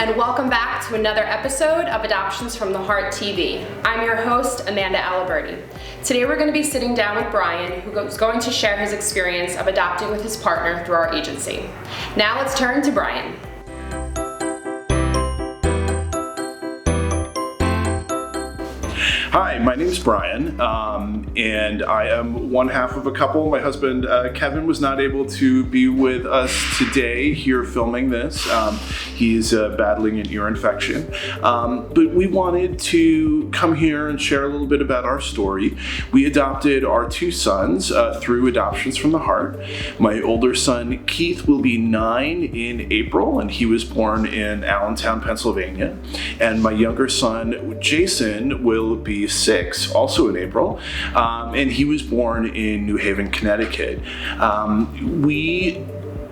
and welcome back to another episode of Adoptions from the Heart TV. I'm your host, Amanda Aliberti. Today we're going to be sitting down with Brian, who's going to share his experience of adopting with his partner through our agency. Now let's turn to Brian. Hi, my name is Brian, and I am one half of a couple. My husband, Kevin, was not able to be with us today here filming this. He's battling an ear infection. But we wanted to come here and share a little bit about our story. We adopted our two sons through Adoptions from the Heart. My older son, Keith, will be 9 in April, and he was born in Allentown, Pennsylvania. And my younger son, Jason, will be 6, also in April, and he was born in New Haven, Connecticut.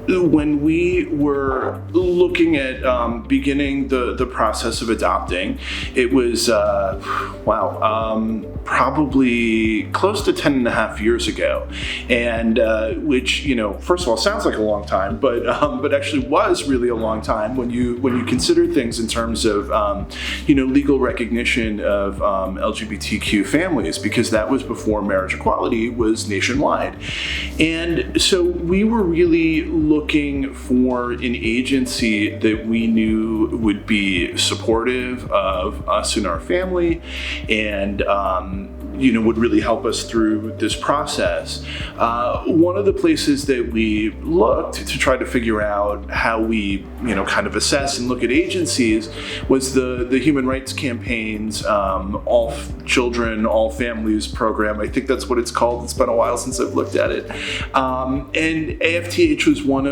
When we were looking at beginning the process of adopting, it was, probably close to 10 and a half years ago. And which, first of all, sounds like a long time, but actually was really a long time when you consider things in terms of, legal recognition of LGBTQ families, because that was before marriage equality was nationwide. And so we were really looking for an agency that we knew would be supportive of us and our family and would really help us through this process. One of the places that we looked to try to figure out how we, kind of assess and look at agencies was the Human Rights Campaign's All Children, All Families program. I think that's what it's called. It's been a while since I've looked at it. And AFTH was one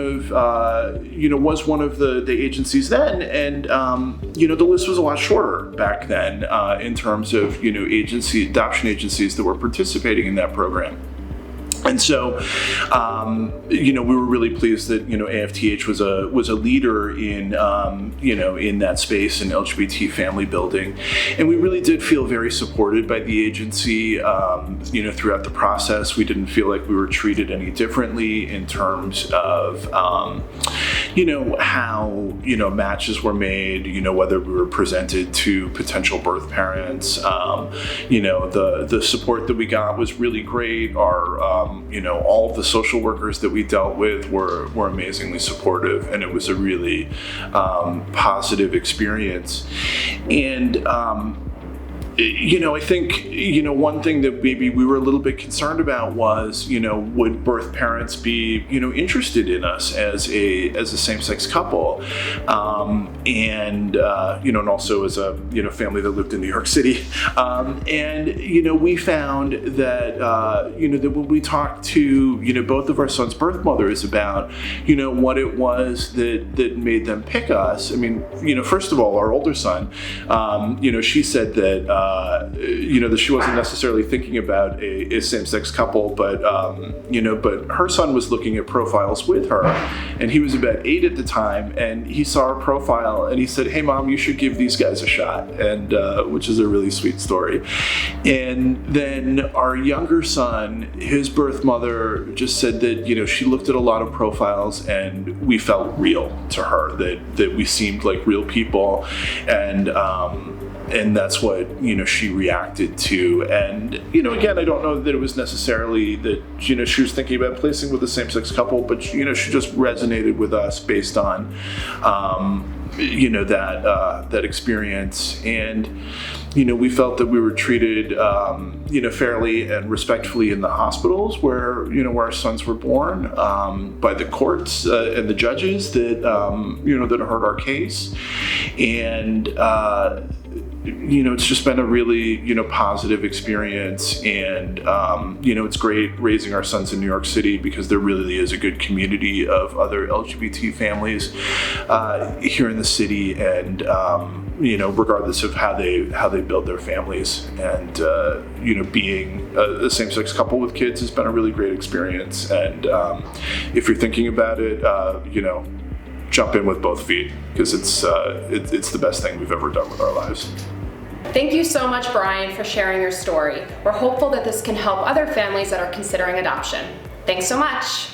of the agencies then, and the list was a lot shorter back then in terms of adoption agencies that were participating in that program. And so, we were really pleased that AFTH was a leader in in that space in LGBT family building, and we really did feel very supported by the agency. Throughout the process, we didn't feel like we were treated any differently in terms of how matches were mof whether we were presented to potential birth parents. The support that we got was really great. Our all of the social workers that we dealt with were amazingly supportive, and it was a really positive experience. And I think, one thing that maybe we were a little bit concerned about was, would birth parents be, interested in us as a same-sex couple, and also as a, family that lived in New York City. We found that, that when we talked to, both of our sons' birth mothers about, what it was that made them pick us. I mean, first of all, our older son, she said that, that she wasn't necessarily thinking about a same-sex couple, but her son was looking at profiles with her, and he was about 8 at the time, and he saw her profile, and he said, "Hey, Mom, you should give these guys a shot," and which is a really sweet story. And then our younger son, his birth mother just said that, she looked at a lot of profiles, and we felt real to her, that we seemed like real people, and that's what, she reacted to. And, again, I don't know that it was necessarily that, she was thinking about placing with a same-sex couple, but, she just resonated with us based on, that experience. And, we felt that we were treated, fairly and respectfully in the hospitals where our sons were born, by the courts and the judges that, that heard our case. And, it's just been a really, positive experience. And, it's great raising our sons in New York City because there really is a good community of other LGBT families here in the city. And, regardless of how they build their families. And, being a same-sex couple with kids has been a really great experience. And if you're thinking about it, jump in with both feet, because it's the best thing we've ever done with our lives. Thank you so much, Brian, for sharing your story. We're hopeful that this can help other families that are considering adoption. Thanks so much.